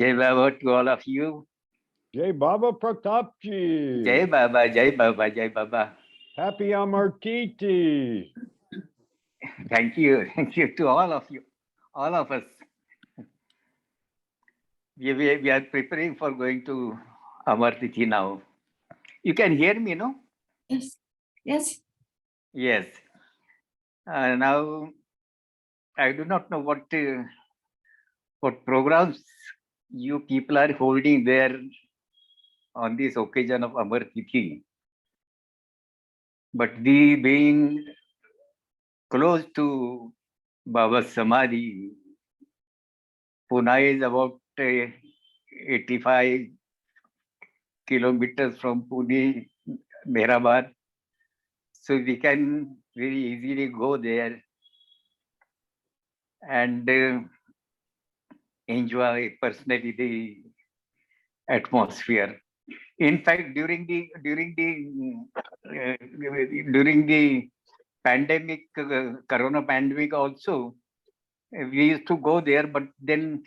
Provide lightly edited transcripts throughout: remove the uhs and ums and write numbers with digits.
Jai Baba to all of you. Jai Baba Pratap ji. Jai Baba, Jai Baba, Jai Baba. Happy Amar Titi. Thank you to all of you, all of us. We are preparing for going to Amar Tithi now. You can hear me, no? Yes. Yes. Yes. Now, I do not know what programs you people are holding there on this occasion of Amar Tithi. But we being close to Baba's Samadhi, Pune is about 85 kilometers from Pune, Mehrabad. So we can very easily go there and enjoy personally the atmosphere. In fact, during the pandemic, Corona pandemic also, we used to go there, but then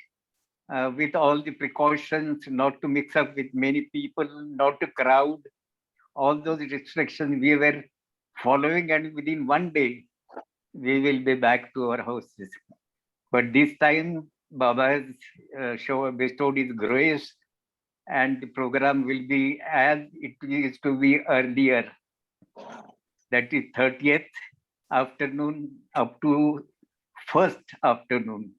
with all the precautions, not to mix up with many people, not to crowd, all those restrictions we were following, and within one day we will be back to our houses. But this time Baba has bestowed his grace, and the program will be as it used to be earlier. That is 30th afternoon up to first afternoon,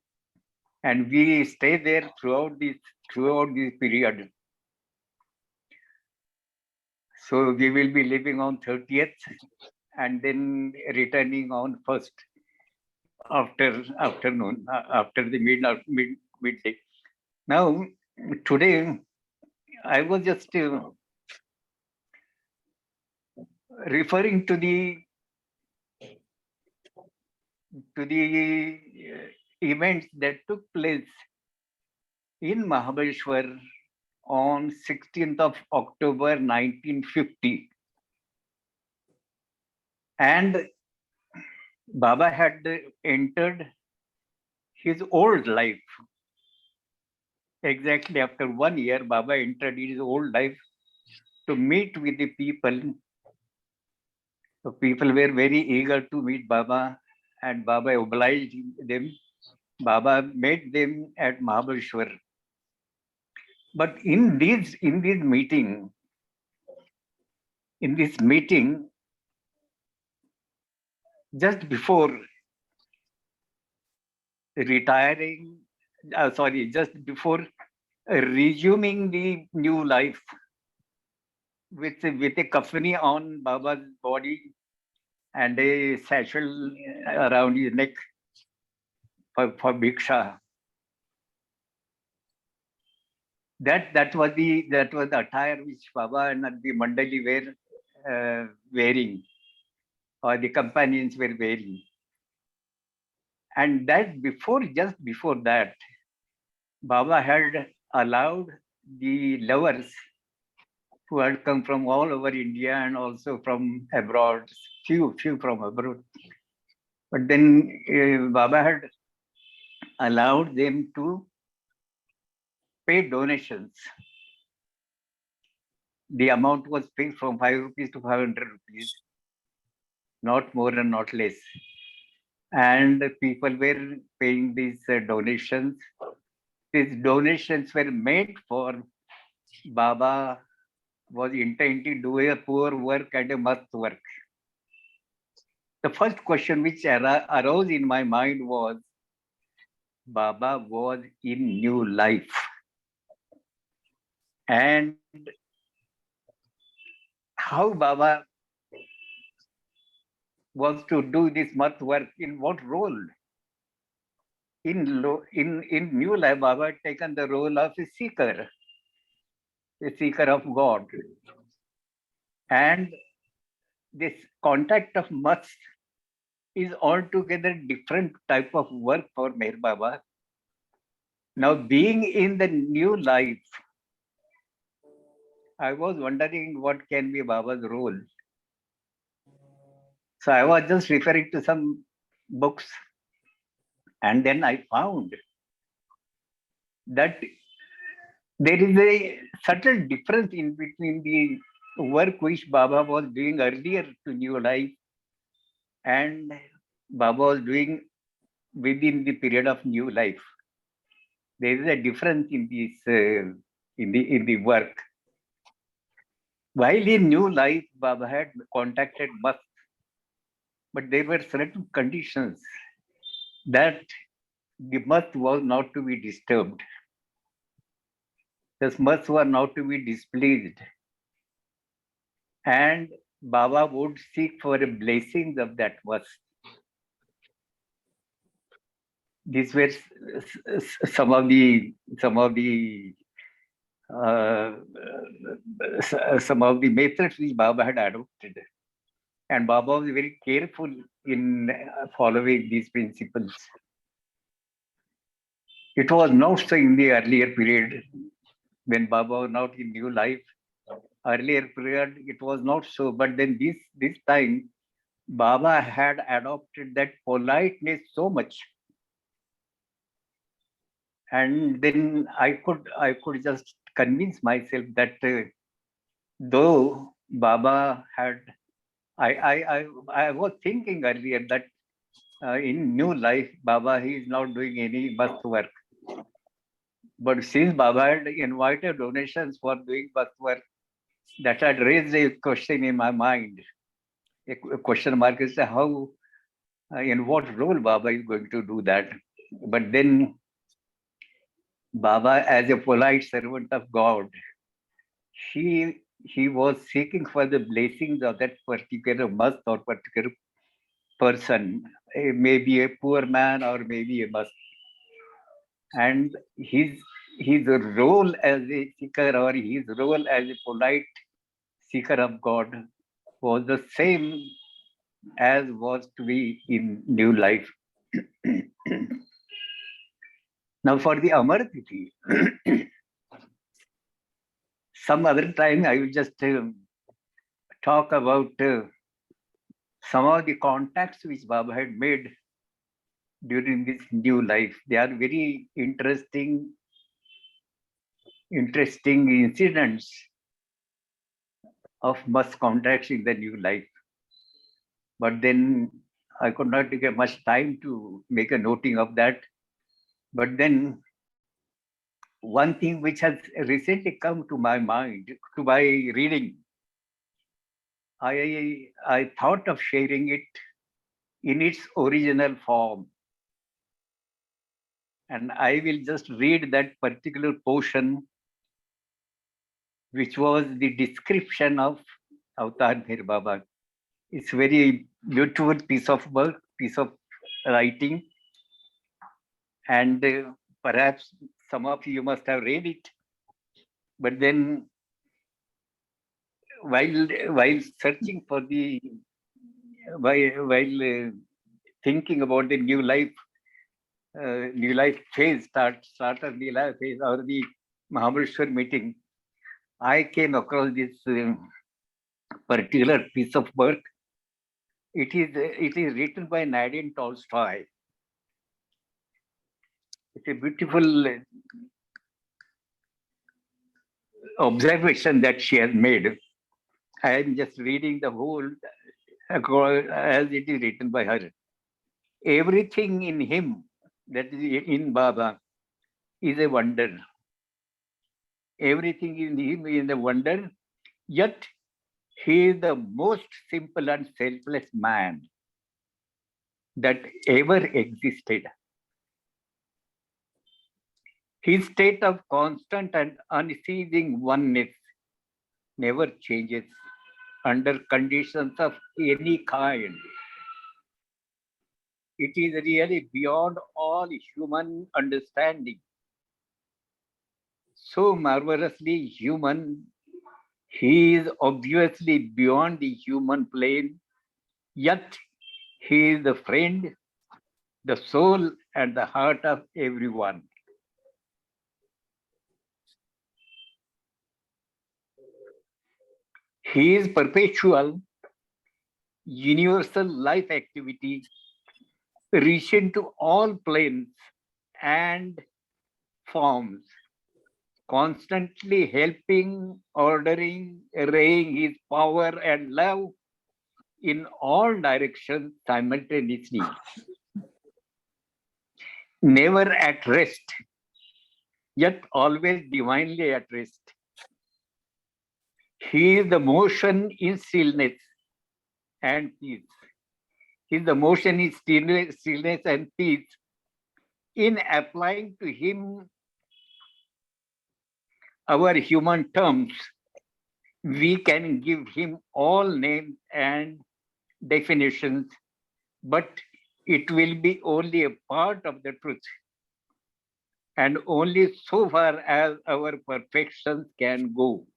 and we stay there throughout this period. So we will be living on 30th and then returning on first after afternoon, after the midday. Now, today I was just referring to the events that took place in Mahabaleshwar on 16th of October 1950. And Baba had entered his old life. Exactly after 1 year, Baba entered his old life to meet with the people. So people were very eager to meet Baba, and Baba obliged them. Baba met them at Mahabaleshwar. But in this meeting, just before retiring, just before resuming the new life with a kafani on Baba's body and a satchel around his neck for bhiksha. That was the attire which Baba and the Mandali were wearing, or the companions were wearing. And just before that, Baba had allowed the lovers who had come from all over India and also from abroad, few from abroad. But then Baba had allowed them to pay donations. The amount was fixed from 5 rupees to 500 rupees, not more and not less. And people were paying these donations. These donations were made for Baba was intending to do a poor work and a must work. The first question which arose in my mind was, Baba was in new life. And how Baba was to do this must work, in what role? In new life, Baba had taken the role of a seeker of God. And this contact of must is altogether different type of work for Meher Baba. Now, being in the new life, I was wondering what can be Baba's role. So I was just referring to some books, and then I found that There is a subtle difference in between the work which Baba was doing earlier to New Life and Baba was doing within the period of New Life. There is a difference in this in the work. While in New Life, Baba had contacted Must, but there were certain conditions that the Must was not to be disturbed. The Must were not to be displeased, and Baba would seek for a blessings of that Must. These were some of the uh, some of the methods which Baba had adopted. And Baba was very careful in following these principles. It was not so in the earlier period when Baba was not in New Life. Earlier period, it was not so. But then this time, Baba had adopted that politeness so much. And then I could just convince myself that though Baba had I was thinking earlier that in New Life, Baba he is not doing any must work. But since Baba had invited donations for doing must work, that had raised a question in my mind. A question mark is how, in what role Baba is going to do that. But then Baba, as a polite servant of God, he was seeking for the blessings of that particular must or particular person, maybe a poor man or maybe a must. And his role as a seeker or his role as a polite seeker of God was the same as was to be in New Life. Now for the Amar Tithi, some other time I will just talk about some of the contacts which Baba had made during this New Life. They are very interesting incidents of must contacts in the New Life. But then I could not get much time to make a noting of that. But then one thing which has recently come to my mind, to my reading, I thought of sharing it in its original form. And I will just read that particular portion, which was the description of Avatar Bhir Baba. It's very beautiful piece of work, piece of writing, and perhaps some of you must have read it. But then, while searching for the while thinking about the new life phase, start of new life phase or the Mahabaleshwar meeting, I came across this particular piece of work. It is written by Nadine Tolstoy. It's a beautiful observation that she has made. I am just reading the whole as it is written by her. Everything in him, that is in Baba, is a wonder. Everything in him is a wonder, yet he is the most simple and selfless man that ever existed. His state of constant and unceasing oneness never changes under conditions of any kind. It is really beyond all human understanding. So marvelously human, he is obviously beyond the human plane, yet he is the friend, the soul, and the heart of everyone. He is perpetual, universal life activity, reaching to all planes and forms. constantly helping, ordering, raying his power and love in all directions simultaneously, never at rest, yet always divinely at rest. He is the motion in stillness and peace. He is the motion in stillness and peace. In applying to him our human terms, we can give him all names and definitions, but it will be only a part of the truth, and only so far as our perfections can go.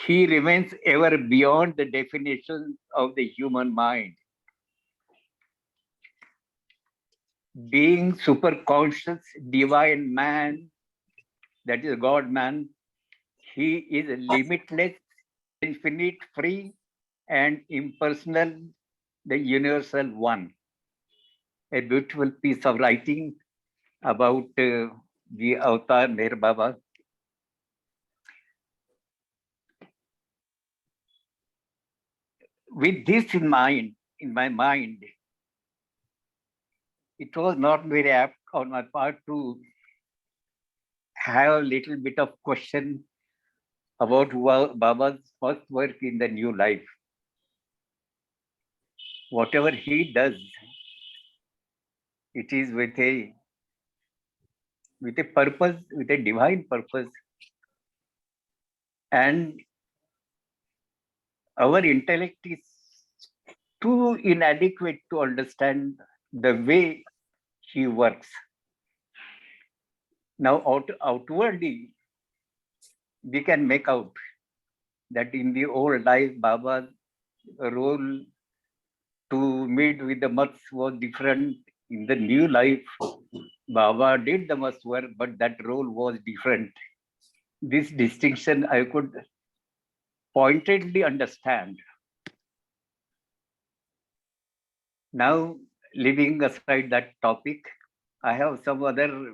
He remains ever beyond the definitions of the human mind. Being superconscious, divine man, that is God man, he is limitless, infinite, free, and impersonal, the universal one. A beautiful piece of writing about the Avatar Meher Baba. With this in mind, in my mind, it was not very apt on my part to have a little bit of question about Baba's first work in the new life. Whatever he does, it is with a purpose, with a divine purpose. And our intellect is too inadequate to understand the way he works. Now, outwardly, we can make out that in the old life, Baba's role to meet with the mats was different. In the new life, Baba did the mats work, but that role was different. This distinction I could pointedly understand. Now, leaving aside that topic, I have some other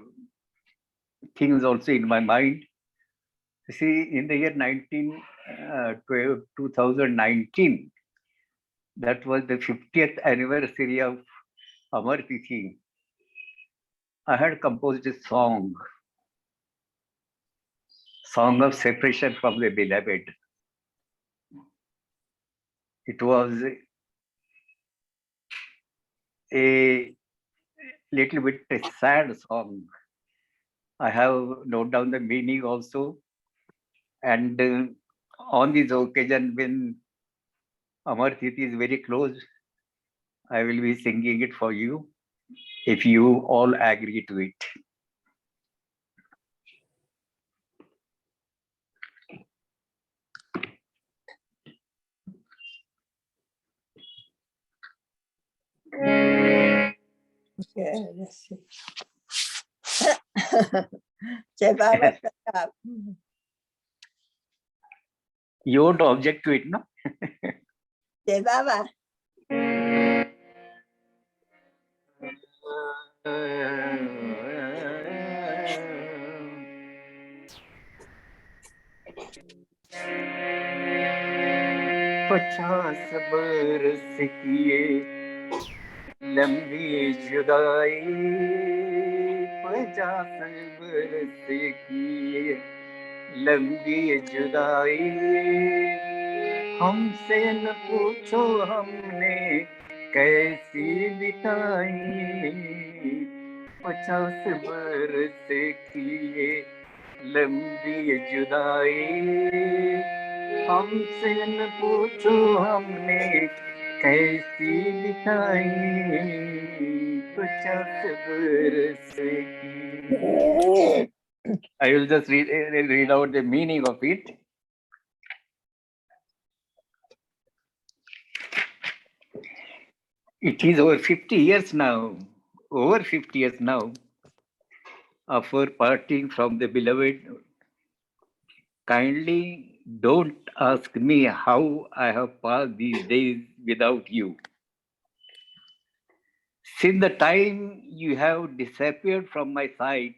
things also in my mind. See, in the year 2019, that was the 50th anniversary of Amar Tithi. I had composed a song of separation from the beloved. It was a little bit a sad song. I have noted down the meaning also. And on this occasion, when Amar Tithi is very close, I will be singing it for you, if you all agree to it. Okay, let's see. Jai Baba Pratap. You won't object to it, no? Jai Baba. पचास बरस किए लंबी जुदाई, 50 बरस किए लंबी जुदाई, हमसे न पूछो हमने कैसी बिताई, 50 बरस किए लंबी जुदाई, हमसे न पूछो हमने कैसी बिताई, 50 बरस की. I will just read out the meaning of it. It is over 50 years now, of our parting from the beloved. Kindly don't ask me how I have passed these days without you. Since the time you have disappeared from my sight,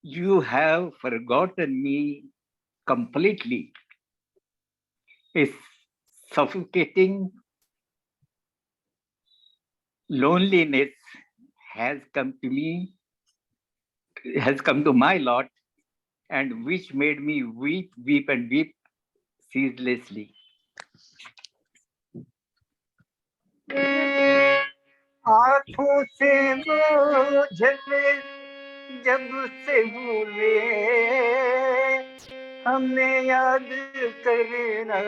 You have forgotten me completely. A suffocating loneliness has come to me, has come to my lot, and which made me weep, weep, and weep ceaselessly. आंखों से बोझल जब से भूले हमें याद करना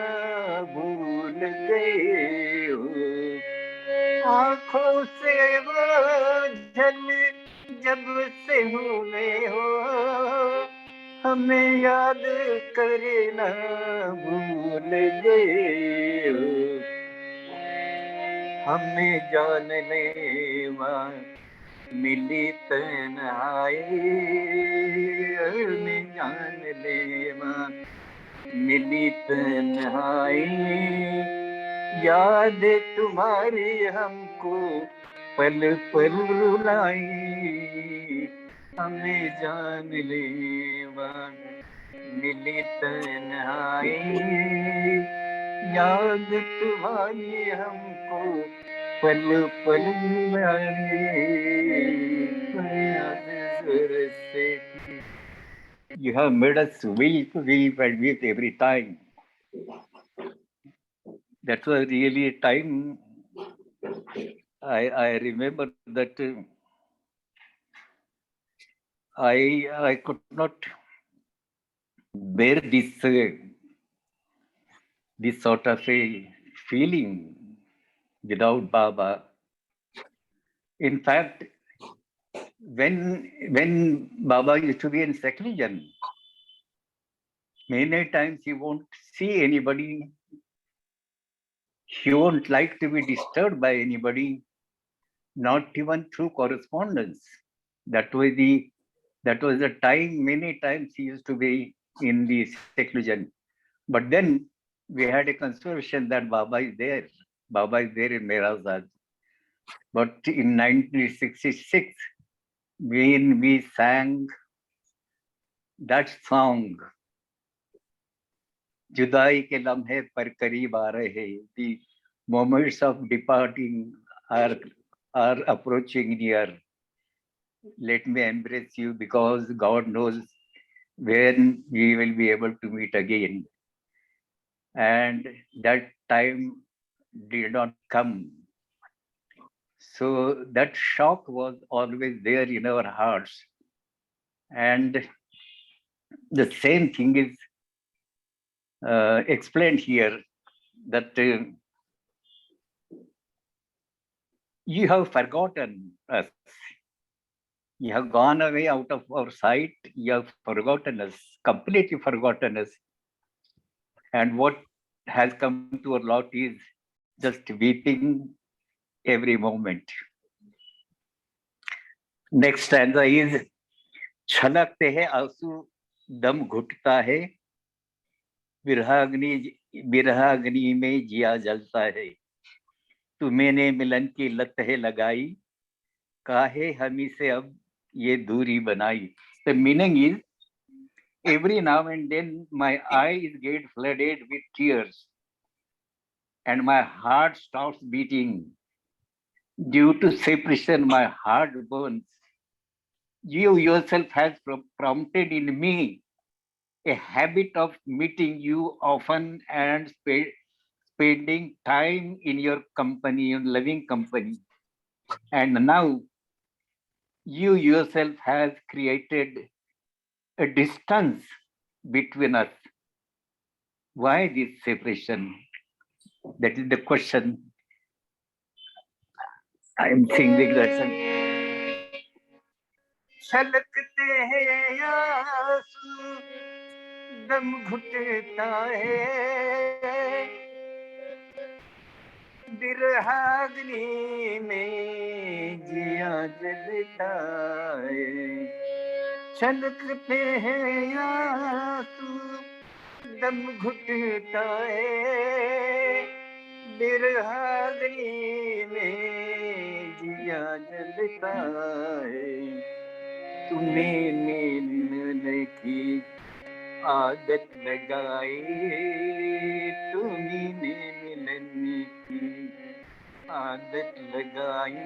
भूल गए हो आंखों से बोझल जब से भूले हो हमें याद करना भूल गए हो हमें जान लेवा मिली तन्हाई हमें जान लेवा मिली तन्हाई याद तुम्हारी हमको पल पल रुलाई हमें जान लेवा मिली तन्हाई याद तुम्हारी हमको पल पल You have made us weep, weep, and weep every time. That was really a time. I remember that I could not bear this sort of a feeling without Baba. In fact, when Baba used to be in seclusion, many times he won't see anybody. He won't like to be disturbed by anybody, not even through correspondence. That was the time. Many times he used to be in the seclusion. But then we had a consolation that Baba is there. Baba is there in Merazad. But in 1966, when we sang that song, Judai ke lamhe par kareeb aa rahe, the moments of departing are approaching near. Let me embrace you because God knows when we will be able to meet again. And that time did not come. So that shock was always there in our hearts. And the same thing is explained here that you have forgotten us. You have gone away out of our sight. You have forgotten us, completely forgotten us. And what has come to our lot is just weeping every moment. Next stanza is छलकते हैं आंसू दम घुटता है विरहाग्नि में जिया जलता है तुम्हें मिलन की लत है लगाई काहे हमी से अब ये दूरी बनाई. The meaning is every now and then my eyes get flooded with tears and my heart stops beating. Due to separation, my heart burns. You yourself has prompted in me a habit of meeting you often and spending time in your company, in loving company. And now you yourself has created a distance between us. Why this separation? That is the question. I am singing that song. छलकते हैं आंसू दम घुटता है बिरहाग्नि में जिया जलता है छलकते हैं आंसू दम घुटता है बिरहाग्नि में जिया जलता है तुम्हें मिलने की आदत लगाई, तुम्हें मिलने की आदत लगाई,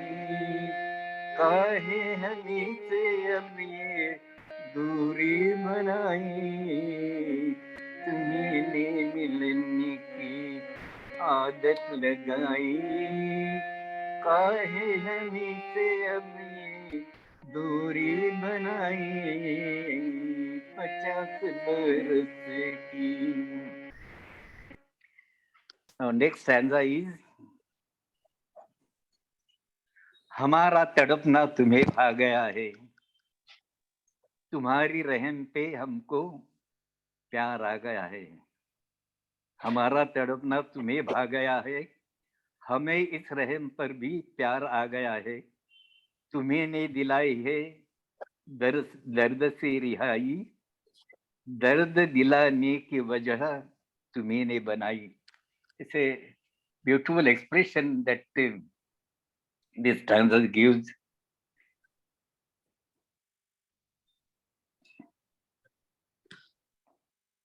काहे हमी से अब ये दूरी बनाई, तुम्हें मिलने की आदत लगाई, काहे हमी से अब ये दूरी बनाई, 50 बरस की. Now next stanza is, हमारा तड़पना तुम्हें भा गया है, तुम्हारी रहम पे हमको प्यार आ गया है. हमारा तड़पना तुम्हें भा गया है, हमें इस रहम पर भी प्यार आ गया है. तुम्हें ने दिलाई है दर्द से रिहाई, दर्द दिलाने की वजह तुम्हें ने बनाई. It's a beautiful expression that this stanza gives.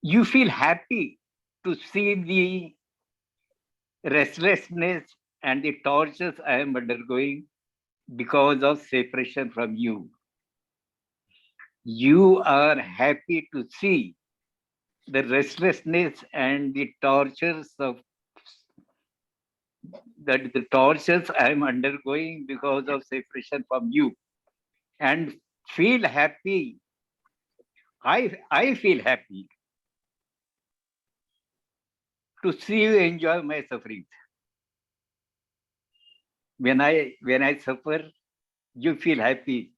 You feel happy to see the restlessness and the tortures I am undergoing because of separation from you. You are happy to see the restlessness and the tortures I am undergoing because of separation from you, and feel happy. I feel happy to see you enjoy my suffering. When I suffer, you feel happy,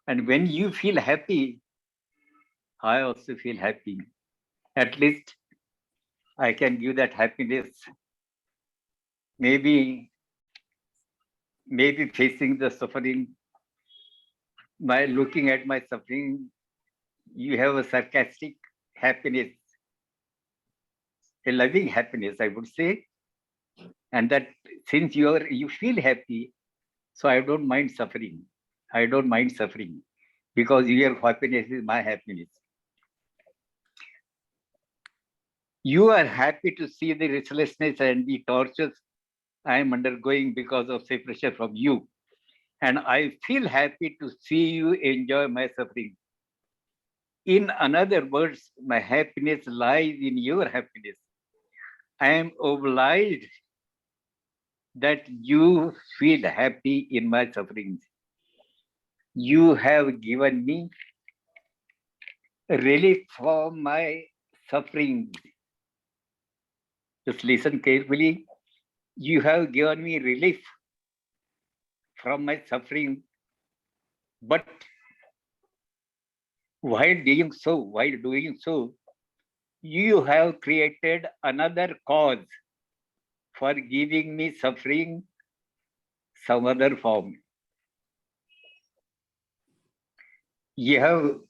and when you feel happy, I also feel happy. At least I can give that happiness. Maybe facing the suffering, by looking at my suffering, you have a sarcastic happiness, a loving happiness, I would say. And that since you feel happy, so I don't mind suffering. I don't mind suffering because your happiness is my happiness. You are happy to see the restlessness and the tortures I am undergoing because of separation from you. And I feel happy to see you enjoy my suffering. In other words, my happiness lies in your happiness. I am obliged that you feel happy in my sufferings. You have given me relief from my suffering. Just listen carefully. You have given me relief from my suffering, but while doing so, you have created another cause for giving me suffering, some other form. You have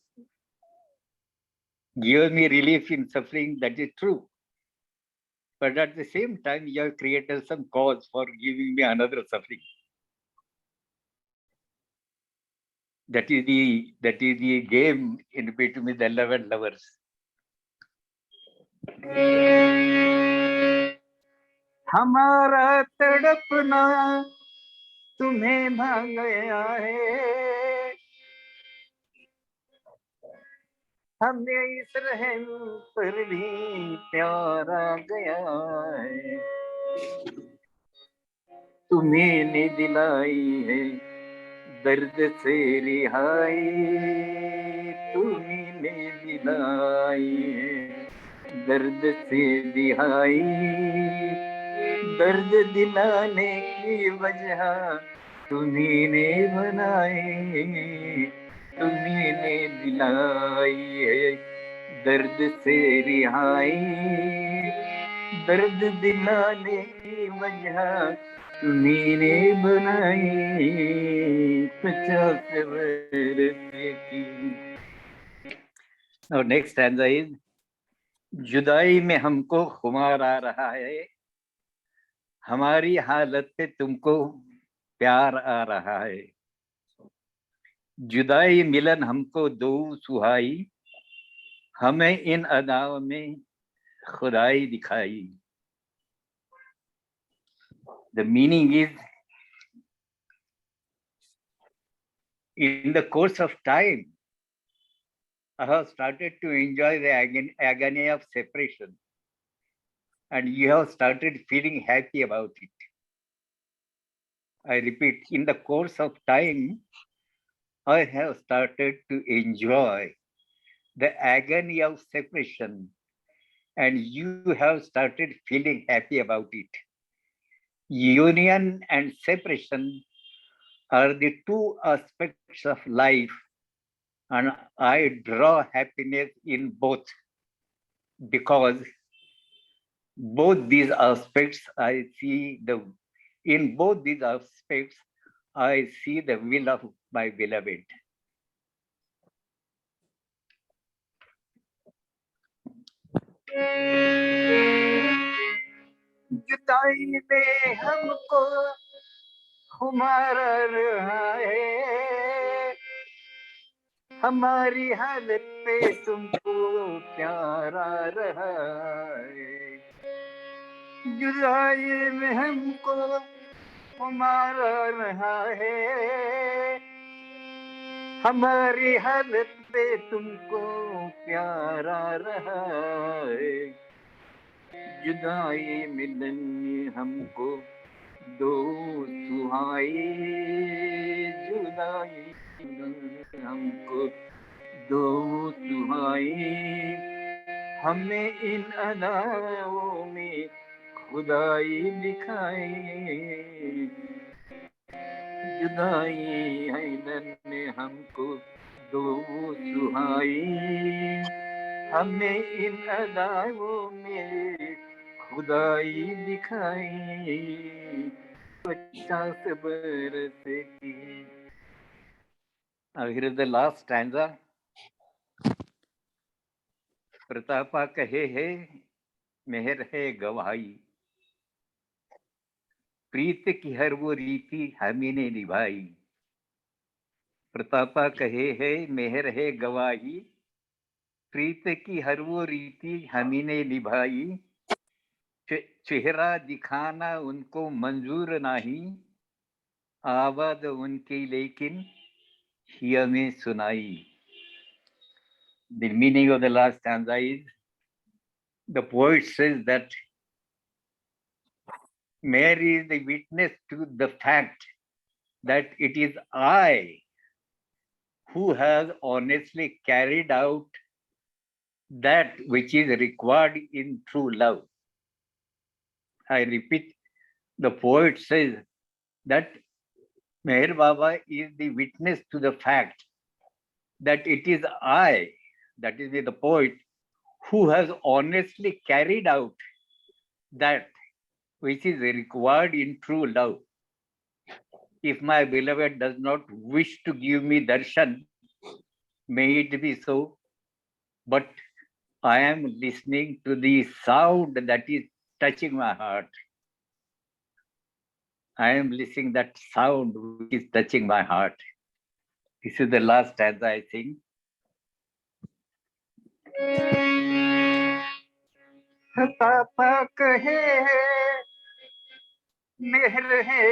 given me relief in suffering, that is true. But at the same time, you have created some cause for giving me another suffering. That is the game in between the love and lovers. हमारा तड़पना तुम्हें भा गया है, हमें इस रहम पर भी प्यार आ गया है. तुम्हें ने दिलाई है दर्द से रिहाई, तुम्हें ने दिलाई है दर्द से रिहाई, दर्द दिलाने की वजह तुम्ही ने बनाई, तुम्ही ने दिलाई है दर्द से रिहाई, दर्द दिलाने की वजह तुम्ही ने बनाई, 50 बरस की. Now next stanza is, जुदाई में हमको खुमार आ रहा है, हमारी हालत पे तुमको प्यार आ रहा है. जुदाई मिलन हमको दो सुहाई, हमें इन अदाओं में खुदाई दिखाई. The meaning is, in the course of time, I have started to enjoy the agony of separation, and you have started feeling happy about it. I repeat, in the course of time, I have started to enjoy the agony of separation, and you have started feeling happy about it. Union and separation are the two aspects of life, and I draw happiness in both, because both these aspects I see in both these aspects I see the will of my beloved. जुदाई में हमको हमारा रहा है, हमारी हालत पे तुमको प्यारा रहा है. जुदाई में हमको हमारा रहा है, हमारी हालत पे तुमको प्यारा रहा है. जुदाई मिलन हमको दो सुहाई, जुदाई मिलन हमको दो सुहाई, हमें इन अदाओं में खुदाई दिखाई. जुदाई है हमको दो सुहाई, हमें इन अदाओं में खुदाई दिखाई. 50 बरस की. Now here is the last stanza. प्रतापा कहे है मेहर है गवाही, प्रीत की हर वो रीति हमी ने निभाई. प्रतापा कहे है मेहर है गवाही, प्रीत की हर वो रीति हमी ने निभाई. चेहरा दिखाना उनको मंजूर नहीं, आवाज उनकी लेकिन ही हमें सुनाई. The meaning of the last stanza is, the poet says that Mary is the witness to the fact that it is I who has honestly carried out that which is required in true love. I repeat, the poet says that Meher Baba is the witness to the fact that it is I, that is the poet, who has honestly carried out that which is required in true love. If my beloved does not wish to give me darshan, may it be so, but I am listening to the sound that is touching my heart. I am listening that sound which is touching my heart. This is the last stanza, I think. पापा कहे मेहर है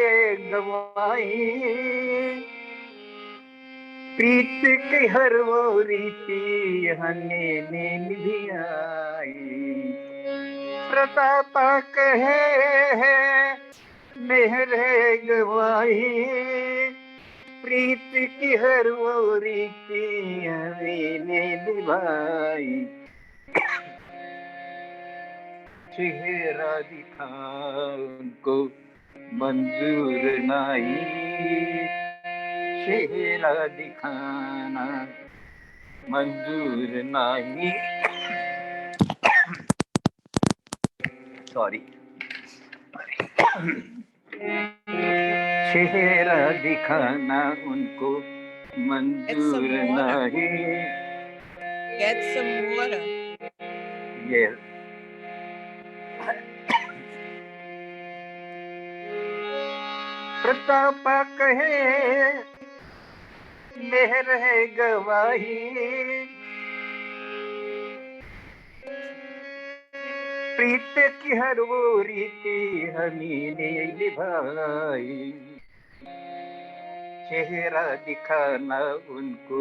गवाई, प्रीत की हर वो रीति हमें भी आई. प्रतापा कहे है मेहर है गवाई, प्रीत की हर वो रीति हमें निभाई. चेहरा दिखा उनको मंजूर नहीं, चेहरा दिखाना मंजूर नहीं. सॉरी. चेहरा दिखाना उनको मंजूर नहीं. Get some water. Yes. Pratap कहे मेहर है गवाही, प्रीत की हर वो रीति हमने निभाई, चेहरा दिखाना उनको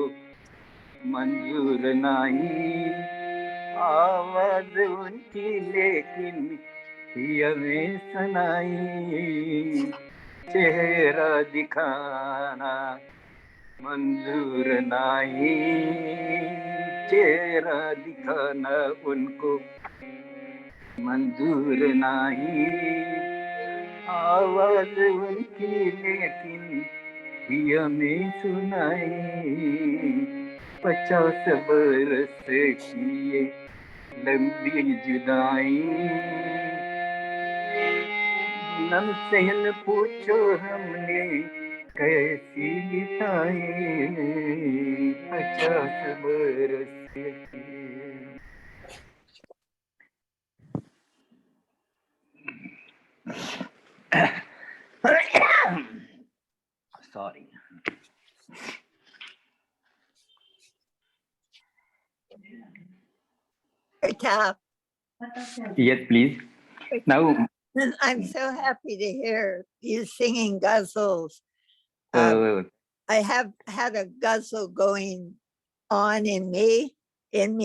मंजूर नहीं, आवाज उनकी लेकिन हमें सुनाई, चेहरा दिखाना मंजूर नहीं, चेहरा दिखाना उनको मंजूर नहीं, आवाज उनकी लेकिन हमें सुनाई, 50 बरस की ये लंबी जुदाई, नम से न पूछो हमने कैसी बिताई, 50 बरस की। Sorry. Pratap, Yes, please. Now, I'm so happy to hear you singing guzzles. uh, I have had a guzzle going on in me, in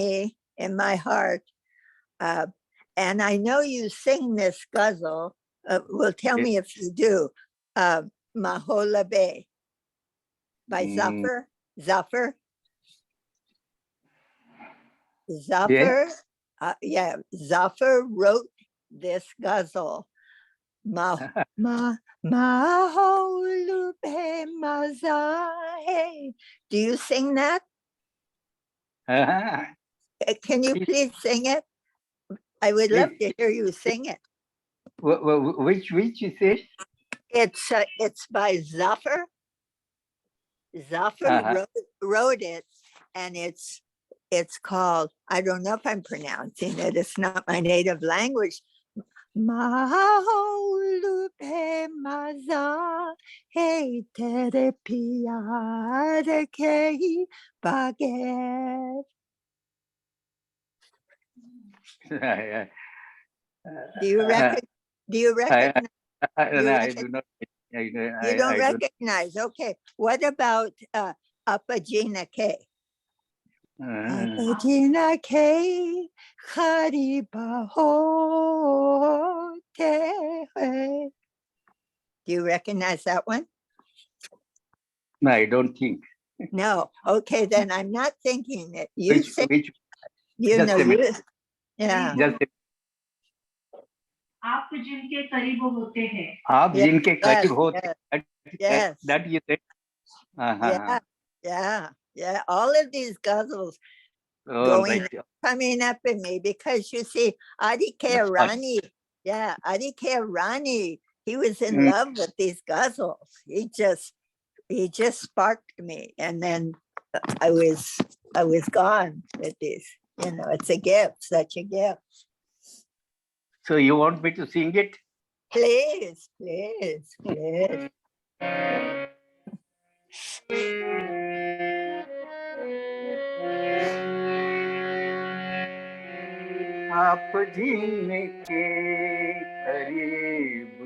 my heart. And I know you sing this guzzle. Well, tell me if you do. Maholabe by Zafar. Zafar. Zafar. Yeah, Zafar wrote this guzzle. Maholube mazahe. Do you sing that? Can you please sing it? I would love to hear you sing it. which you say? It's by Zafar. Zafar wrote it, and it's called, I don't know if I'm pronouncing it, it's not my native language. Maholupe maza hey tere pyar ke baget. Do you recognize? I do not. You don't recognize. Okay. What about Apajina K? Apajina K Hariba ho te. Do you recognize that one? No, I don't think. No. Okay, then I'm not thinking it. You sing, you just know, a minute. Yeah. Just a, आप जिनके करीब होते हैं, आप Yes, जिनके करीब होते yes. that you said. Yeah. All of these guzzles All going, right. coming up in me, because you see, Adi That's fine. Rani, Adi Rani, he was in love with these guzzles. He just sparked me, and then I was gone with these. You know, it's a gift, such a gift. So you want me to sing it? Please. आप जिनके करीब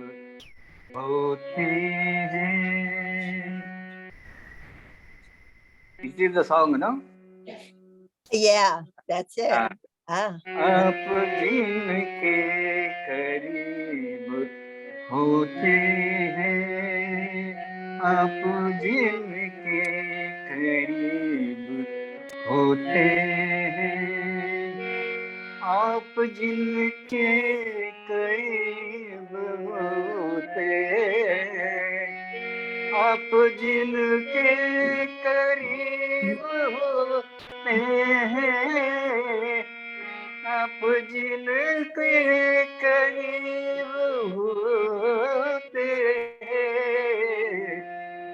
होते हैं. This is the song, no? Yeah, that's it. आप जिनके करीब होते हैं, आप जिनके करीब होते हैं, आप जिनके करीब होते हैं, आप जिनके करीब होते हैं, आप जिनके करीब होते हैं,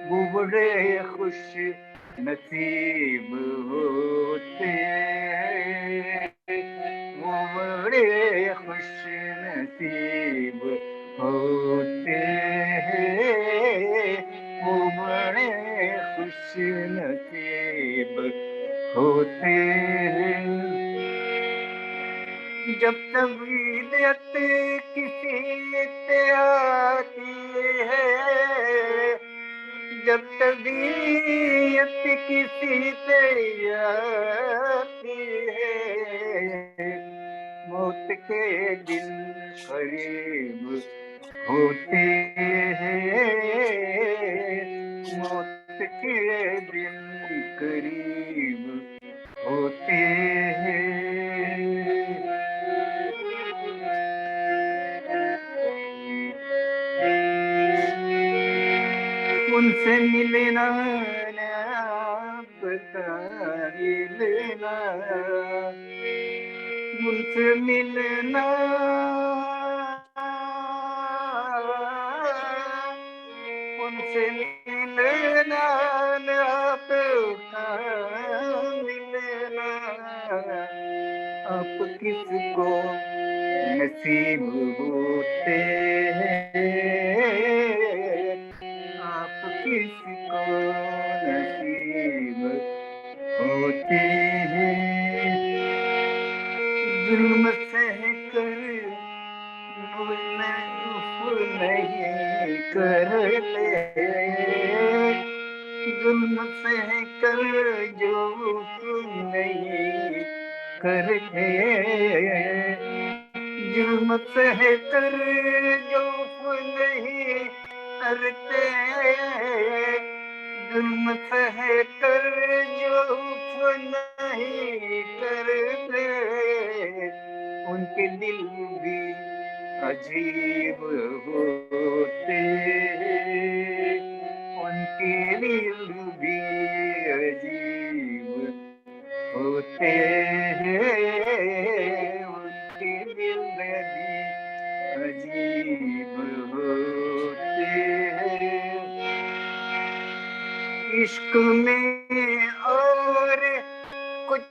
वो बड़े खुश नसीब होते हैं, वो बड़े खुश नसीब होते हैं, वो बड़े खुश नसीब होते हैं जब तबीयत किसी से आती है जब तबीयत किसी से आती है मौत के दिन करीब होते हैं मौत के दिन करीब होते हैं उनसे मिलना बता लेना उनसे मिलना उनसे मिलना आपका मिलना आप किसको नसीब होते हैं आप किसको नसीब होते हैं जुल्म सह कर नहीं करते जुल्म सह कर जो नहीं करते जुल्म सह कर जो नहीं करते जुल्म सह कर जो नहीं करते उनके दिल भी अजीब होते हैं उनके दिल भी अजीब होते हैं उनके दिल भी अजीब होते हैं इश्क में और कुछ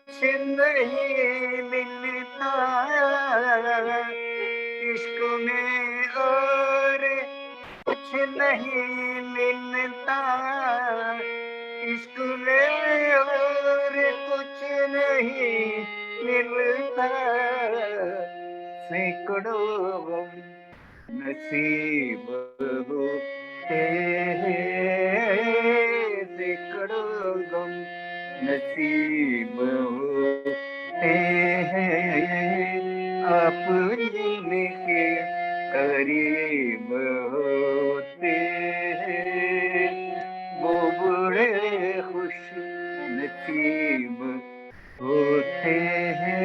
नहीं मिलता इश्क में और कुछ नहीं मिलता इश्क में और कुछ नहीं मिलता सैकड़ों गम नसीब होते हैं सैकड़ों गम नसीब होते हैं आप जिनके करीब होते हैं वो बड़े खुश नसीब होते हैं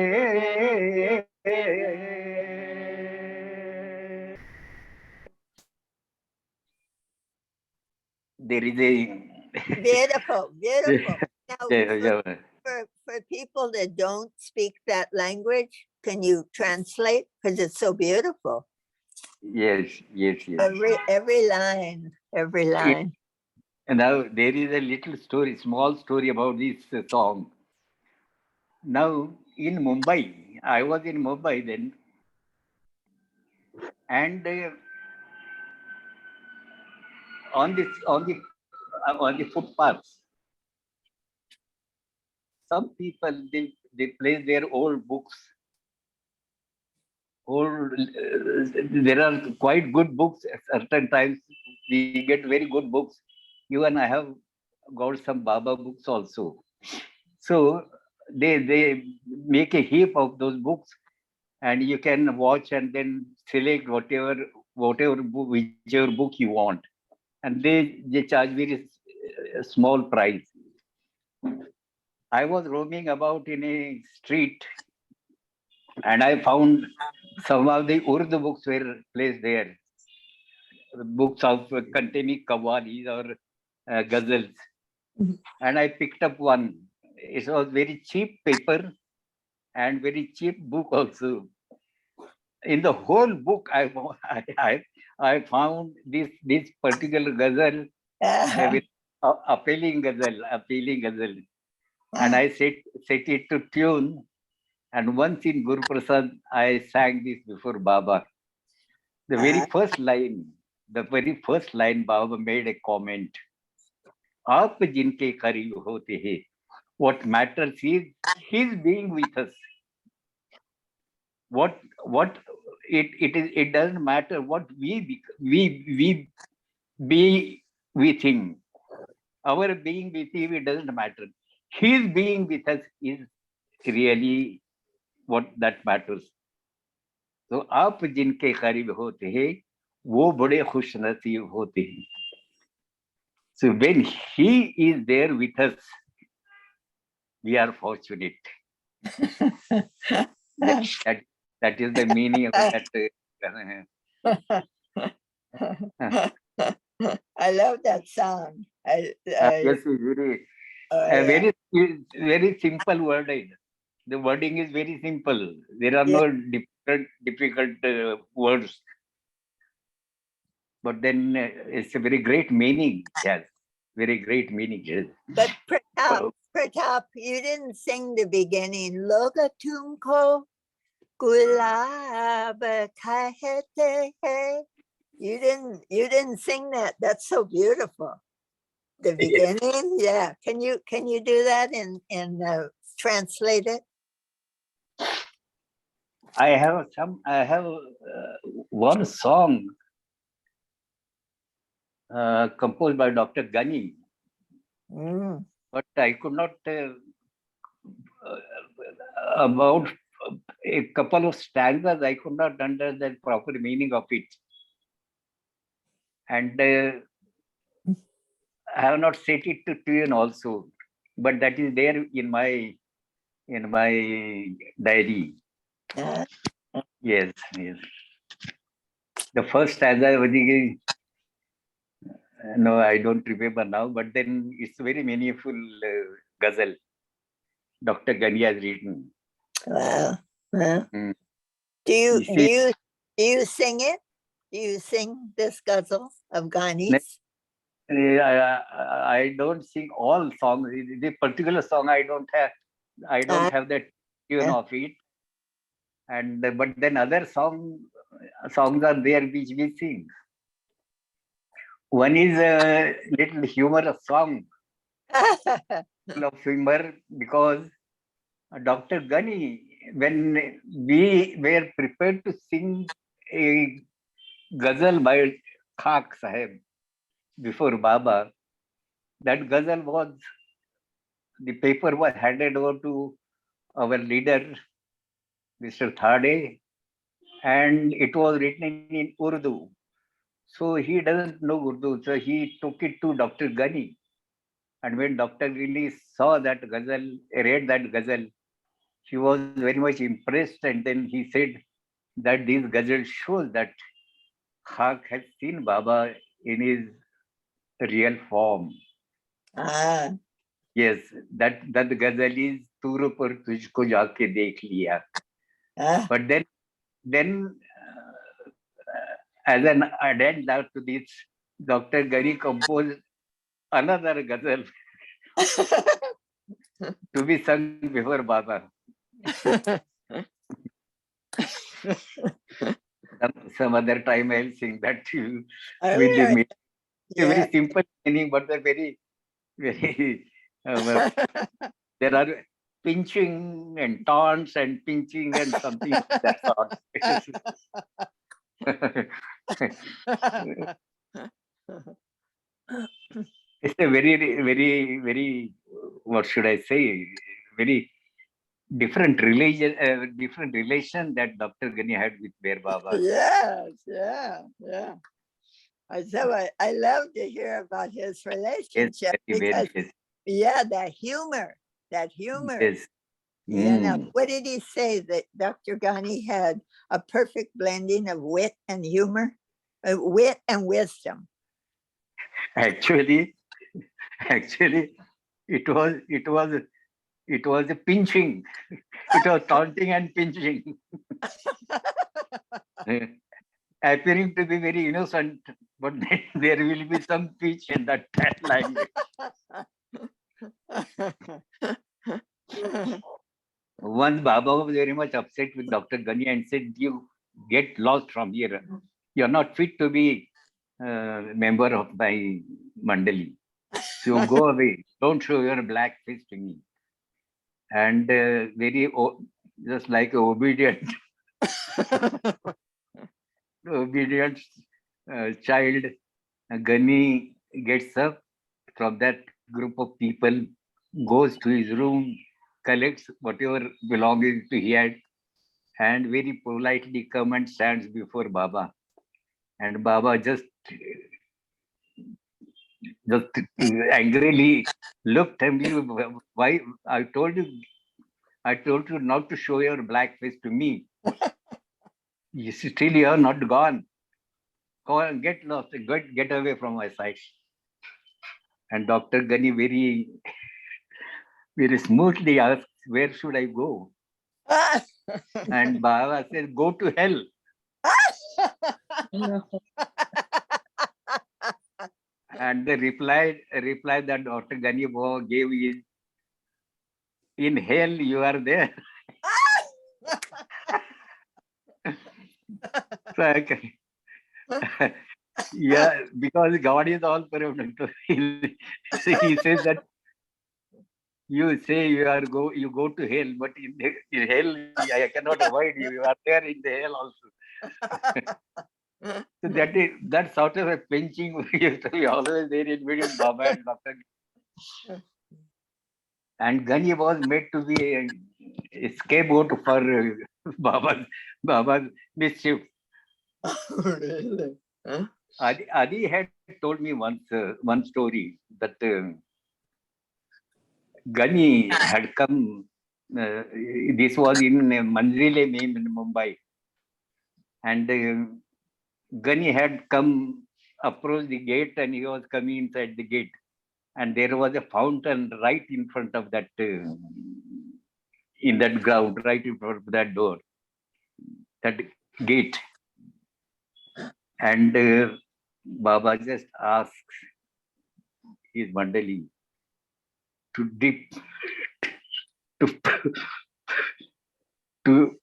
there is a Beautiful, beautiful. Now, yeah, for people that don't speak that language, can you translate? Because it's so beautiful. yes. Every line, every line. And now there is a little story, small story about this song. Now in Mumbai, I was in Mumbai then, and on the footpaths, some people they place their old books. There are quite good books. At certain times we get very good books. Even I have got some Baba books also. So they make a heap of those books, and you can watch and then select whichever book you want, and they charge very small price. I was roaming about in a street, and I found some of the Urdu books were placed there, books of containing qawwalis or ghazals, and I picked up one. It was very cheap paper and very cheap book also. In the whole book, I found this particular ghazal with appealing ghazal, and I set it to tune. And once in Guruprasad, I sang this before Baba. The very first line, Baba made a comment. आप जिनके करीब होते हैं, what matters is his being with us. What it doesn't matter what we be with him. Our being with him, it doesn't matter. His being with us is really what that matters. तो आप जिनके करीब होते हैं वो बड़े खुश नसीब होते हैं. So when he is there with us, we are fortunate. That is the meaning of that. I love that song. Yes, very, yeah. very simple wording. The wording is very simple. There are no difficult words. But then it's a very great meaning. Yes, very great meaning. Yes. But Pratap, you didn't sing the beginning. Loga tumko gulab kahete hai. You didn't sing that. That's so beautiful. The beginning, yeah. Can you do that and translate it? I have one song composed by Dr. Gani, but I could not about a couple of stanzas. I could not understand the proper meaning of it, and I have not set it to tune also. But that is there in my diary. Yes. The first stanza was no, I don't remember now, but then it's very meaningful ghazal Dr. Gani has written. Wow. Do you sing it? Do you sing this ghazal of Gani's? I don't sing all songs. The particular song I don't have have that tune of it. And but then other songs are there which we sing. One is a little humorous song, full of humor, because Dr. Gani, when we were prepared to sing a ghazal by Khak Sahib before Baba, that ghazal was, the paper was handed over to our leader, Mr. Thade, and it was written in Urdu. So he doesn't know Urdu, so he took it to Dr. Gani. And when Dr. Gani saw that ghazal, read that ghazal, he was very much impressed, and then he said that this ghazal shows that Khak has seen Baba in his real form. Yes, that ghazal is Tur par tujhko jaake dekh liya. But then as an addendum to this, Dr. Gani composed another ghazal to be sung before Baba. Some other time I'll sing that to you with the meaning. A very simple meaning, but a very there are pinching and taunts and pinching and something of that sort. It's a very, what should I say, very different relation that Dr. Gani had with Bear Baba. Yes, yeah. I love to hear about his relationship because, that humor. Yes. You know, what did he say? That Dr. Ghani had a perfect blending of wit and humor, wit and wisdom. Actually, it was a pinching. It was taunting and pinching. Appearing to be very innocent, but there will be some pinch in that language. Once Baba was very much upset with Dr. Gani and said, "You get lost from here. You're not fit to be member of my Mandali." You go away. Don't show your black face to me. And just like obedient, obedient child, Gani gets up from that group of people, goes to his room, collects whatever belongings he had, and very politely come and stands before Baba. And Baba just angrily looked at me. Why? I told you not to show your black face to me. You still you are not gone. Go and get lost. Get away from my sight. And Dr. Gani very smoothly asked, where should I go? And Baba said, go to hell. And the reply that Dr. Gani Baba gave is, in hell you are there. So yeah, because God is all permanent. So he says that you say you go to hell, but in hell I cannot avoid you. You are there in the hell also. So that sort of a pinching used to be always there in between Baba and Dr. And Gani was made to be a scapegoat for Baba's mischief. Really? Huh? Adi had told me once one story that Gani had come. This was in Manzile Meme in Mumbai, and Gani had come, approached the gate, and he was coming inside the gate, and there was a fountain right in front of that, in that ground, right in front of that door, that gate, and Baba just asks his Mandali to dip, to to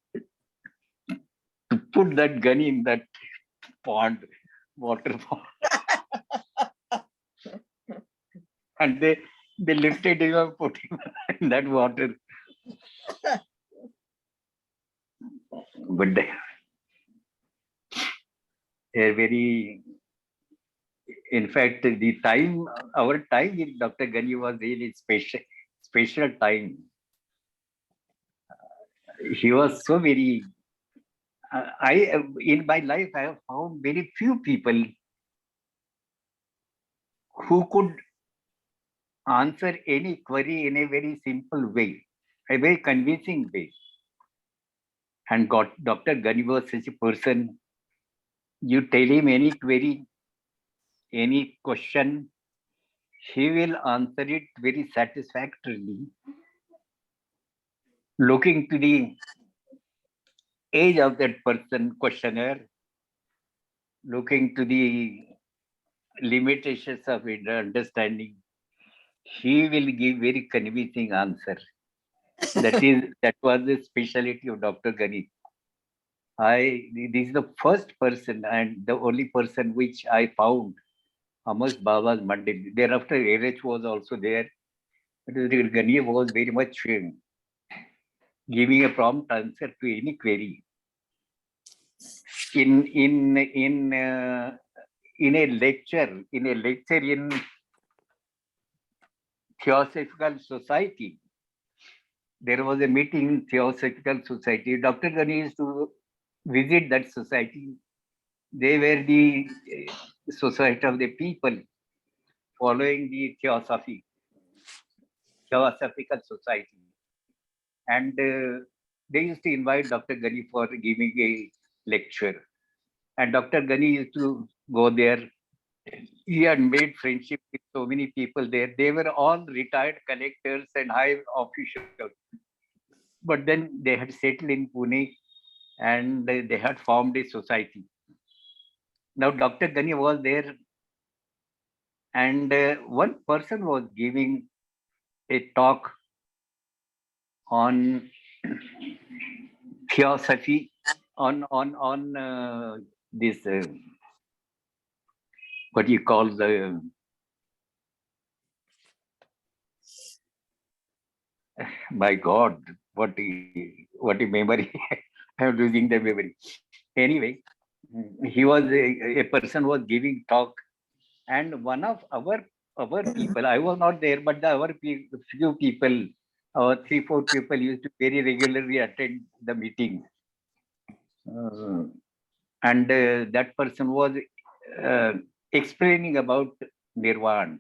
put that Gani in that pond, water pond. And they lifted him and put him in that water. But a very, in fact, our time with Dr. Gani was really special time. He was so very, in my life, I have found very few people who could answer any query in a very simple way, a very convincing way. And Dr. Gani was such a person. You tell him any query, any question, he will answer it very satisfactorily, looking to the age of that person, questioner, looking to the limitations of his understanding. He will give very convincing answer. That was the speciality of Dr. Gani. This is the first person and the only person which I found amongst Baba's Mandali. Thereafter, RH was also there. But Gani was very much giving a prompt answer to any query. In a lecture in Theosophical Society, there was a meeting in Theosophical Society. Dr. Gani used to visit that society. They were the society of the people following the Theosophical Society. And they used to invite Dr. Gani for giving a lecture. And Dr. Gani used to go there. He had made friendship with so many people there. They were all retired collectors and high officials. But then they had settled in Pune and they had formed a society. Now Dr. Gani was there and one person was giving a talk on theosophy, on this what you call the My God, what a memory! I'm losing the memory. Anyway, he was a person was giving talk, and one of our people, I was not there, but few people, 3 4 people used to very regularly attend the meeting, uh, and that person was uh, explaining about nirvana,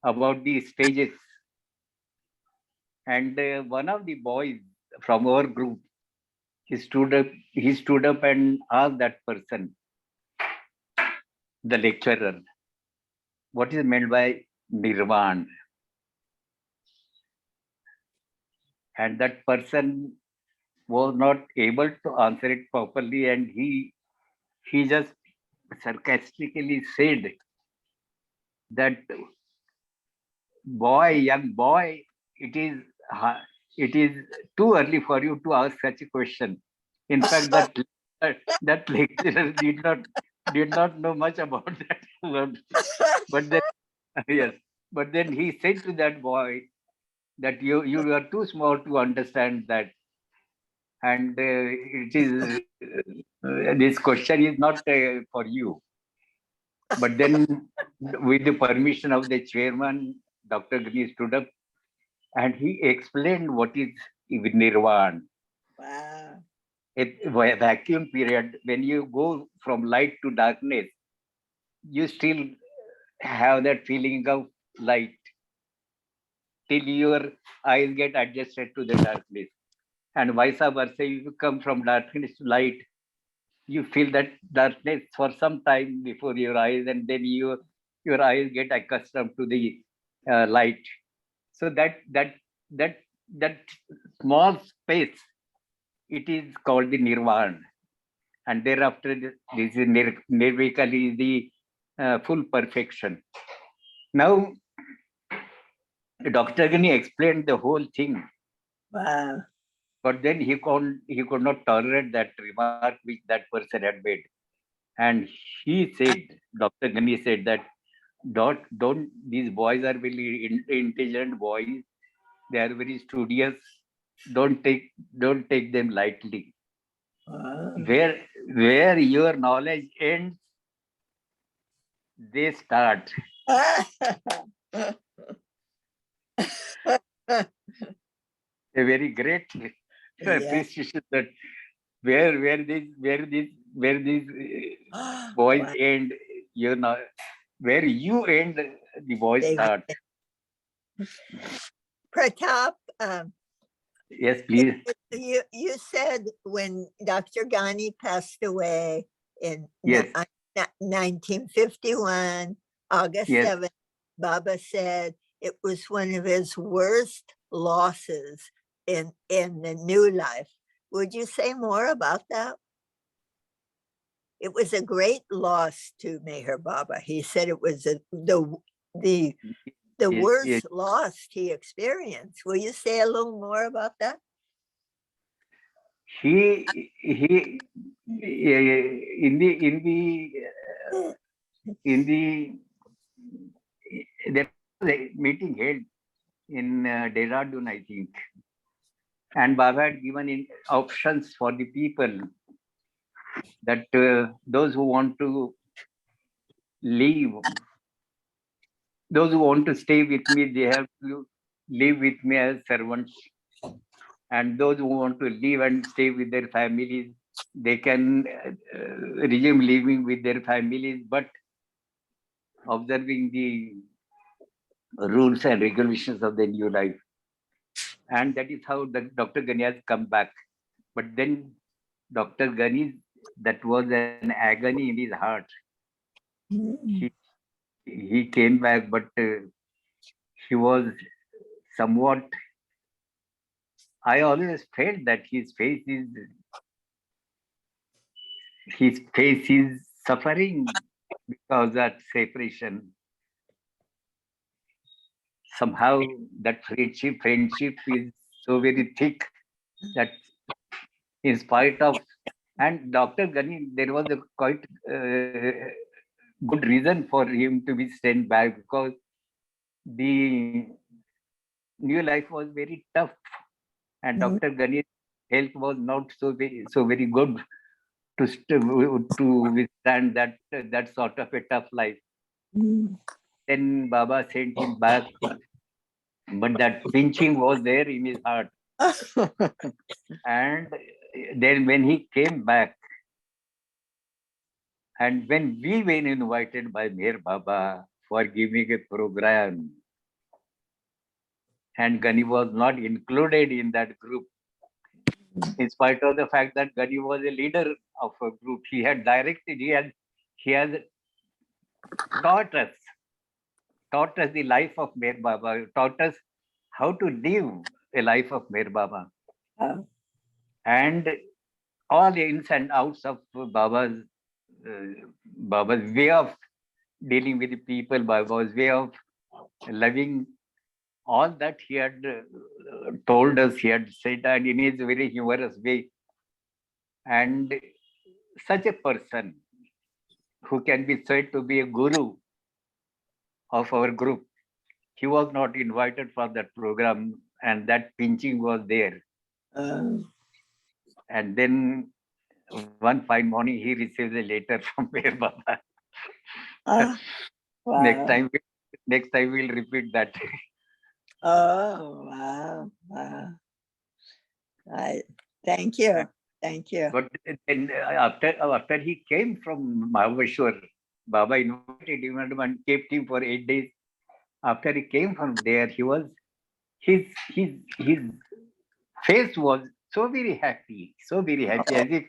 about the stages, and one of the boys from our group, he stood up and asked that person, the lecturer, what is meant by nirvana, and that person was not able to answer it properly, and he just sarcastically said that, boy, young boy, it is it is too early for you to ask such a question. In fact, that lecturer did not know much about that word. But then yes, but then he said to that boy that you are too small to understand that, and it is this question is not for you. But then, with the permission of the chairman, Dr. Ganesh stood up and he explained what is nirvana. Wow. A vacuum period, when you go from light to darkness, you still have that feeling of light till your eyes get adjusted to the darkness. And vice versa, if you come from darkness to light, you feel that darkness for some time before your eyes, and then your eyes get accustomed to the light. So that that small space, it is called the nirvana, and thereafter this is nirvikali, the full perfection. Now Dr. Gani explained the whole thing, Wow. but then he could not tolerate that remark which that person had made, and he said, Dr. Gani said that, don't these boys are very intelligent boys, they are very studious, don't take them lightly. Wow. Where your knowledge ends, they start. A very great Yeah. appreciation that where these boys Wow. end, where you end, the boys They- start. Pratap, Yes, please. you said when Dr. Ghani passed away in Yes, 1951, August yes. 7th, Baba said it was one of his worst losses in the new life. Would you say more about that? It was a great loss to Meher Baba. He said it was the Yes, worst loss he experienced. Will you say a little more about that? he in the there was a meeting held in Dehradun, I think, and Baba had given in options for the people that those who want to leave, those who want to stay with me, they have to live with me as servants, and those who want to leave and stay with their families, they can resume living with their families, but observing the rules and regulations of the new life. And that is how Dr. Gani has come back. But then Dr. Gani, that was an agony in his heart. He, he came back, but he was somewhat, I always felt that his face is suffering because of that separation. Somehow that friendship is so very thick that, in spite of, and Dr. Gani, there was a quite good reason for him to be sent back, because the new life was very tough, and Mm. Dr. Ganesh's health was not so very good to withstand that sort of a tough life. Mm. Then Baba sent him back, but that pinching was there in his heart. And then when he came back, and when we were invited by Meher Baba for giving a program, and Gani was not included in that group, in spite of the fact that Gani was a leader of a group, he had directed, he has taught us, the life of Meher Baba, taught us how to live a life of Meher Baba. Oh. And all the ins and outs of Baba's way of dealing with the people, Baba's way of loving, all that he had told us, he had said, and in his very humorous way. And such a person who can be said to be a guru of our group, he was not invited for that program, and that pinching was there. And then one fine morning, he receives a letter from Meher Baba. Ah, Next wow. time, we'll repeat that. Oh, wow. Wow. Thank you. Thank you. But then after he came from Mahabaleshwar, Baba invited him and kept him for 8 days. After he came from there, his face was so very happy, as if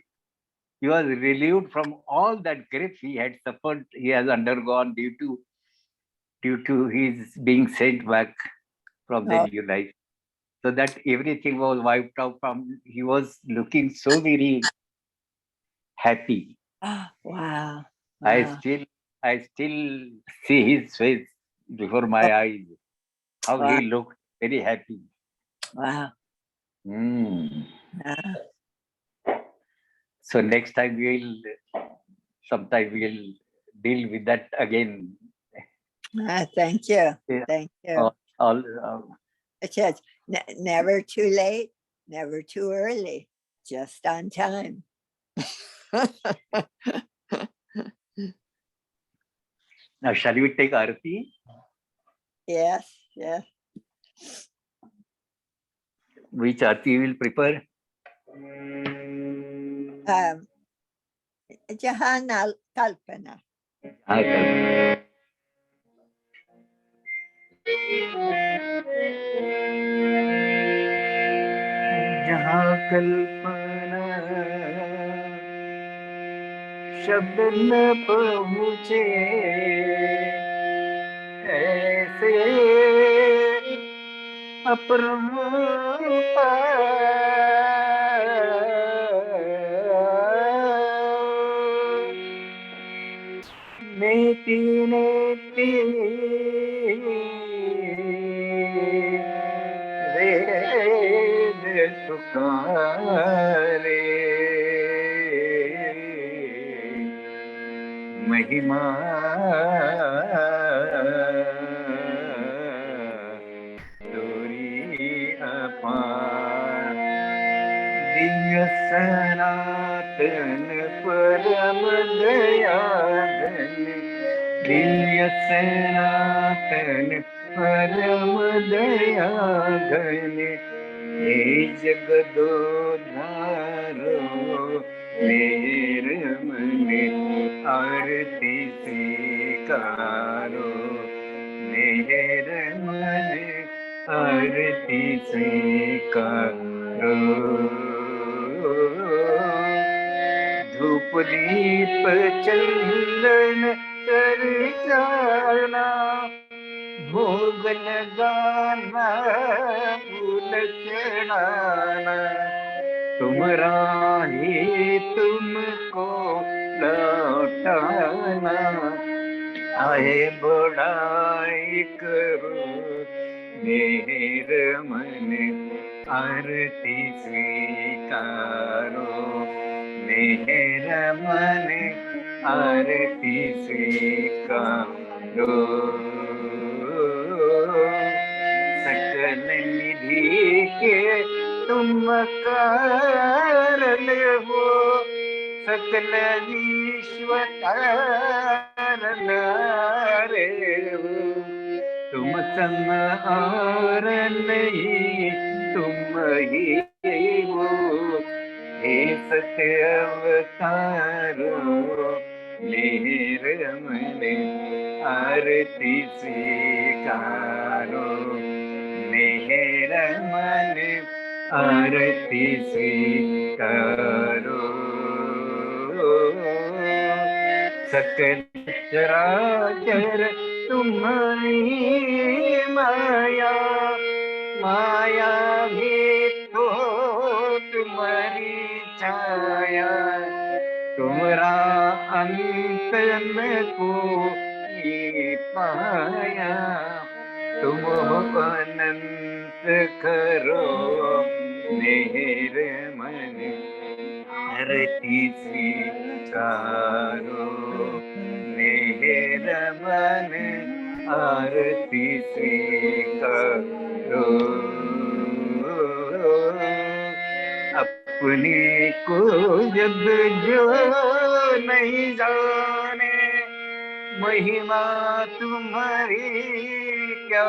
he was relieved from all that grief he had suffered, he has undergone due to his being sent back from the Oh, new life. So that everything was wiped out from. He was looking so very happy. wow. I Wow. still see his face before my eyes. How Wow. he looked very happy. Wow. Mm. Wow. So next time sometime we'll deal with that again. Thank you. Yeah. Thank you. It says never too late, never too early, just on time. Now, shall we take Arati? Yes, yes. Which Arati will prepare? Jahan Kalpana. जहाँ कल्पना शब्द न पहुँचे ऐसे अपरमता नेति नेति वेद पुकारे महिमा तोरी अपार दिव्य सनातन परम दयाघन दिव्य सनातन परम दयाघन हे जगदोद्धारो मेर मन आरती स्वीकारो मेर मन आरती स्वीकारो धूप दीप चंदन कर जाना भोग लगाना फूल चढ़ाना तुमरा ही तुमको लौटाना आए बड़ाई करो मेर मन आरती स्वीकारो मेर मन आरती स्वीकारो सकल के तुम कारण हो, सकल विश्व कारण रे हो। तुम सम और नहीं, तुम ही हो, हे सत्य अवतारो, मेरे मन आरती स्वीकारो, मेरा मन आरती स्वीकारो। सकल चराचर तुम्हारी माया, माया भी तो तुम्हारी छाया, तुम्हारा अंत न कोई पाया, तुम हो अनंत करो, मेरे मन आरती स्वीकारो, मेरा मन आरती स्वीकारो। अपने को जब जो नहीं जाने, महिमा तुम्हारी क्या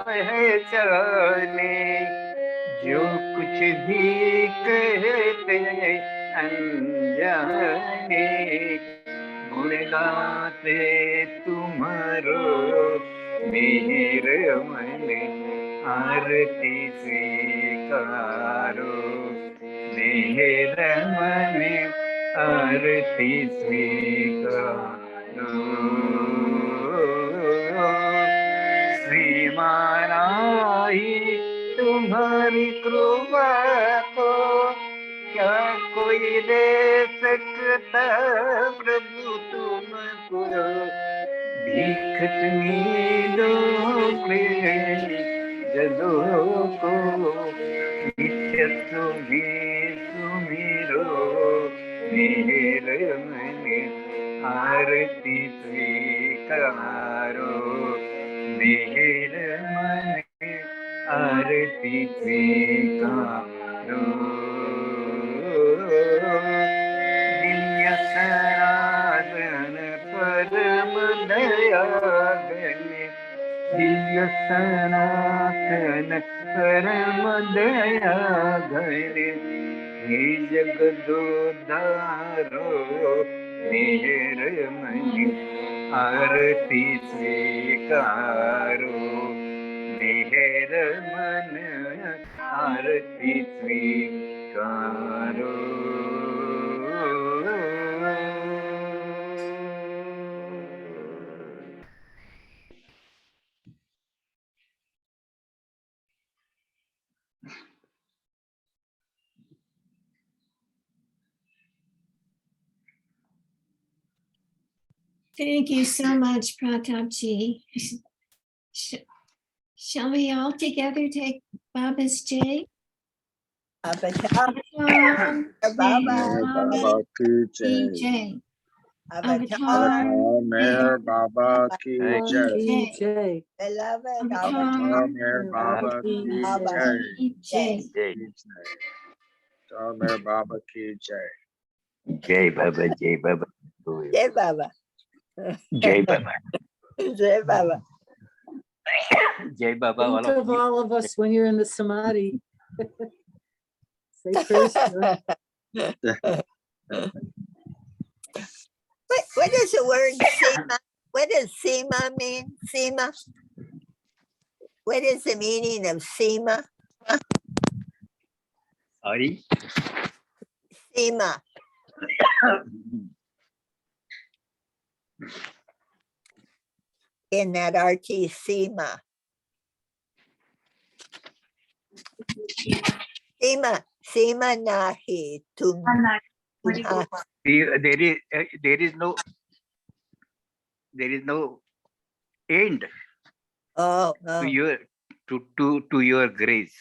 पहचाने, जो कुछ भी कहते अनजाने, गुण गाते तुम्हारो, मेरे मन आरती स्वीकारो, मेरा मन आरती स्वीकारो। श्रीमान आई तुम्हारी कृपा को, क्या कोई दे सकता प्रभु तुमको, भीख तुम्हीं दोगे जगों को, नित्य तुम्हीं सुमिरो, मेरे मन आरती स्वीकारो, मेरे मन आरती स्वीकारो। दिव्य सनातन परम दयागन, दिव्य सनातन परम दयागन, हे जगदोद्धारो, मेरे मन आरती स्वीकारो, मेरे मन आरती स्वीकारो। Thank you so much, Pratap ji. Shall we all together take Baba's J? Avatar, Baba Baba ki jai. J. Avatar, Meher Baba ki jai. J. beloved Avatar Meher Baba ki Baba. jai. J. Meher Baba ki jai. जय बाबा, जय बाबा, Jai Baba. जय बाबा, Jai Baba. जय बाबा। Think of all of us when you're in the samadhi. Say prayers for us. What does the word Sema? What does Sema mean? Sema? What is the meaning of Sema? Sorry. Sema. In that RT Sema. Sema nahi tum. There is no end Oh, to your grace.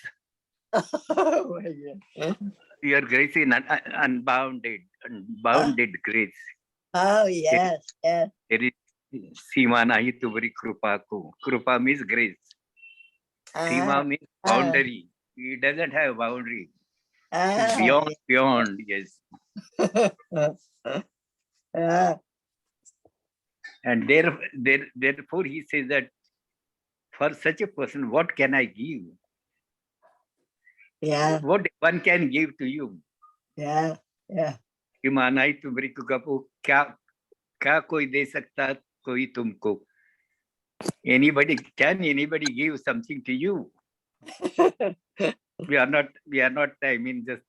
oh my God. Your grace is unbounded grace. Oh, yes, yes. There is सीमा नहीं तुम्हारी कृपा को. Kripa means grace. Seema means boundary. He doesn't have boundary. Ah, Beyond, yes. yeah. And therefore he says that for such a person, what can I give? Yeah, What one can give to you? yeah, yeah. हिमानाई तुम्हारी को कपो क्या कोई दे सकता कोई तुमको? Can anybody give something to you? We are not, I mean, just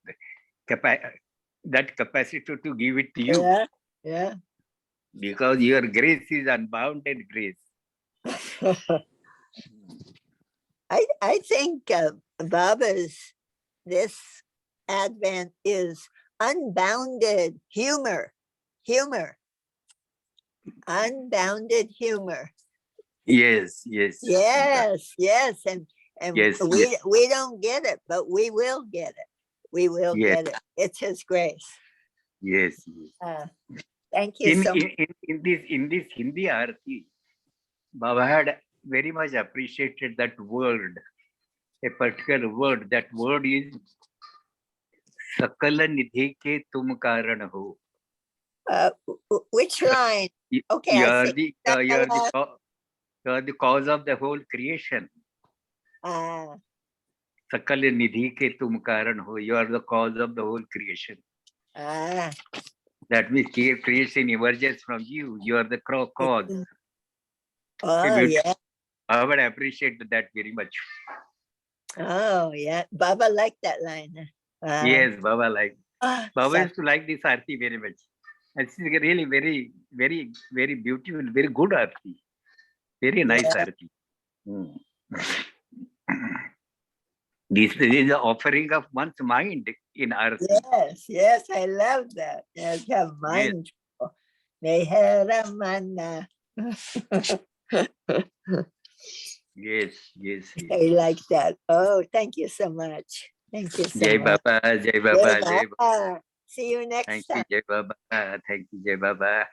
that capacity to give it to you, Yeah, yeah. because your grace is unbounded grace. I think Baba's this Advent is unbounded humor, unbounded humor. Yes. Yes, yes, and Yes, we don't get it, but we will get it. We will Yes. get it. It's His grace. yes. Thank you so much. In this Hindi Aarti, Baba had very much appreciated that word, a particular word. That word is सकल निधि के तुम कारण हो. Which line? Okay, You I are see. you are the cause of the whole creation. सकल निधि के तुम कारण हो. You are the cause of the whole creation. That means creation emerges from you. You are the cause. Oh, yeah. I would appreciate that very much. Oh, yeah. Baba liked that line. Yes, Baba like. Baba so- used to like this Aarti very much. It's really very, very, very beautiful, very good Aarti. Very nice Yeah. Aarti. This is the offering of one's mind in Aarti. Yes, I love that. Yes, have mind. Mehera mana. Yes. I like that. Oh, thank you so much. Thank you so Jai much. Baba, Jai Baba, Jai Baba. Baba. See you next Thank time. you, Jai Baba. Thank you, Jai Baba.